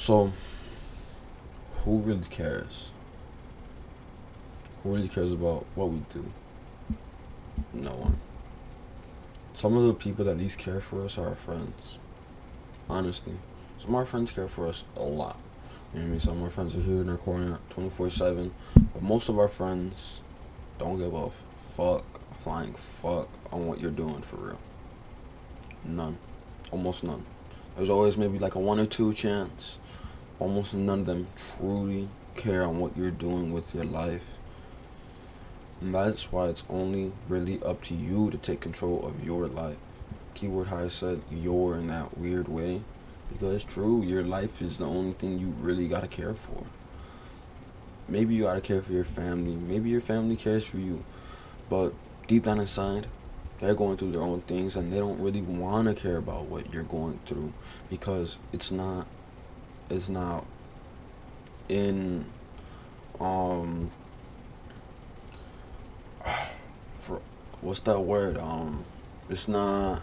So, who really cares? Who really cares about what we do? No one. Some of the people that least care for us are our friends. Honestly. Some of our friends care for us a lot. You know what I mean? Some of our friends are here in our corner 24/7. But most of our friends don't give a flying fuck on what you're doing for real. None. Almost none. There's always maybe like a one or two chance. Almost none of them truly care on what you're doing with your life. And that's why it's only really up to you to take control of your life. Keyword how I said your in that weird way. Because it's true, your life is the only thing you really gotta care for. Maybe you gotta care for your family. Maybe your family cares for you. But deep down inside, they're going through their own things and they don't really wanna care about what you're going through. Because it's not in um for what's that word? It's not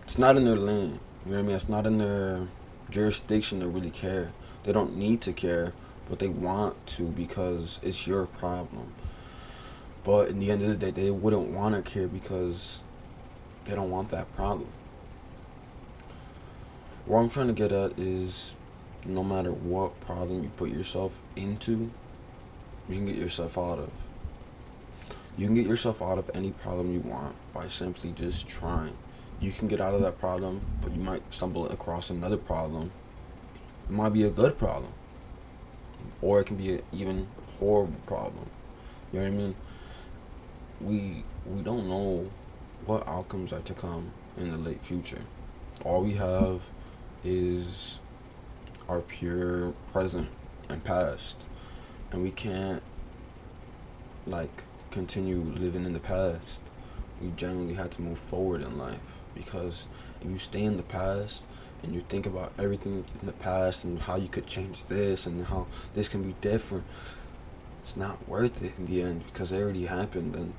it's not in their lane. You know what I mean? It's not in their jurisdiction to really care. They don't need to care, but they want to because it's your problem. But in the end of the day, they wouldn't want to care because they don't want that problem. What I'm trying to get at is no matter what problem you put yourself into, you can get yourself out of. You can get yourself out of any problem you want by simply just trying. You can get out of that problem, but you might stumble across another problem. It might be a good problem, or it can be an even horrible problem. You know what I mean? We don't know what outcomes are to come in the late future. All we have is our pure present and past, and we can't like continue living in the past. We generally had to move forward in life because if you stay in the past and you think about everything in the past and how you could change this and how this can be different, it's not worth it in the end because it already happened, and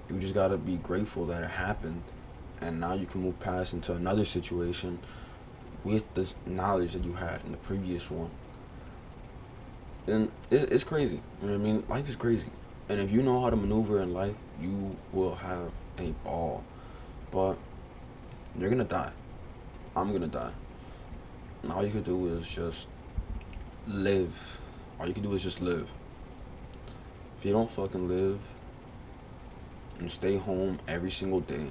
you just gotta be grateful that it happened, and now you can move past into another situation with the knowledge that you had in the previous one. And it's crazy. You know what I mean? Life is crazy. And if you know how to maneuver in life, you will have a ball. But you're gonna die. I'm gonna die. And all you can do is just live. All you can do is just live. If you don't fucking live and stay home every single day,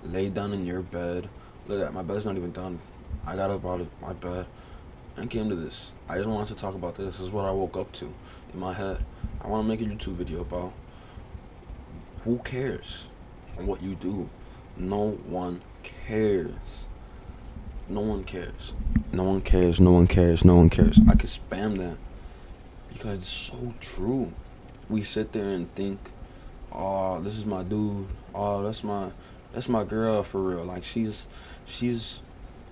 lay down in your bed. Look at my bed's not even done. I got up out of my bed and came to this. I just wanted to talk about this. This is what I woke up to in my head. I want to make a YouTube video about who cares what you do. No one cares. No one cares. No one cares. No one cares. No one cares. I could spam that because it's so true. We sit there and think, "Oh, this is my dude. Oh, that's my girl for real. Like she's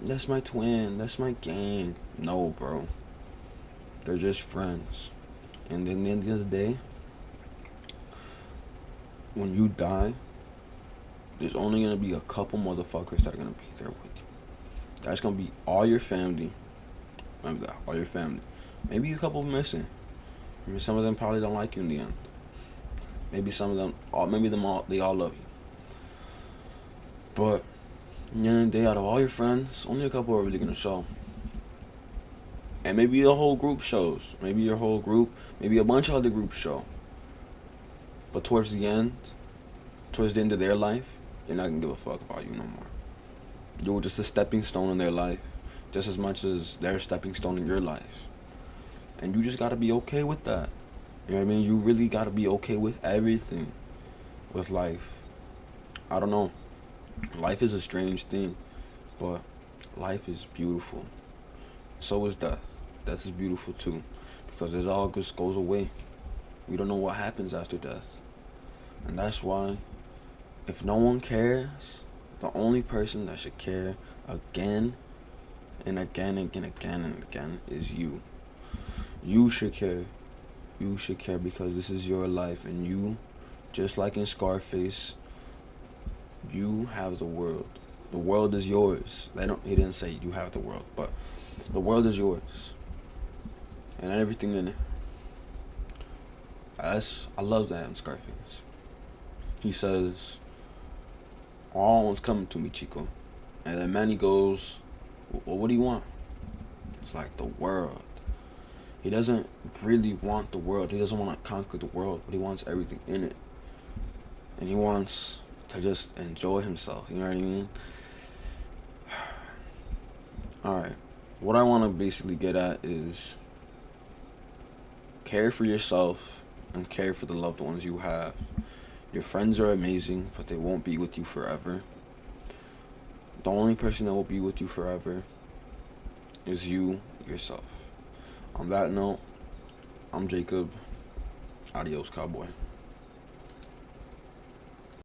that's my twin. That's my gang." No, bro. They're just friends. And then at the end of the day, when you die, there's only gonna be a couple motherfuckers that are gonna be there with you. That's gonna be all your family. Remember that, all your family. Maybe a couple missing. I mean, some of them probably don't like you in the end. Maybe some of them, or maybe them all, they all love you. But in the end of the day, out of all your friends, only a couple are really gonna show. And maybe the whole group shows. Maybe your whole group, maybe a bunch of other groups show. But towards the end of their life, they're not gonna give a fuck about you no more. You were just a stepping stone in their life, just as much as they're a stepping stone in your life. And you just gotta be okay with that. You know what I mean? You really gotta be okay with everything with life. I don't know. Life is a strange thing, but life is beautiful. So is death. Death is beautiful too, because it all just goes away. We don't know what happens after death. And that's why, if no one cares, the only person that should care again and again and again and again is you. You should care. You should care because this is your life, and you, just like in Scarface, you have the world. The world is yours. He didn't say you have the world, but The world is yours, and everything in it. I love that in Scarface. He says, "All is coming to me, Chico," and then Manny goes, "Well, what do you want?" It's like the world. He doesn't really want the world. He doesn't want to conquer the world, but he wants everything in it, and he wants to just enjoy himself. You know what I mean? All right. What I want to basically get at is care for yourself and care for the loved ones you have. Your friends are amazing, but they won't be with you forever. The only person that will be with you forever is you, yourself. On that note, I'm Jacob. Adios, cowboy.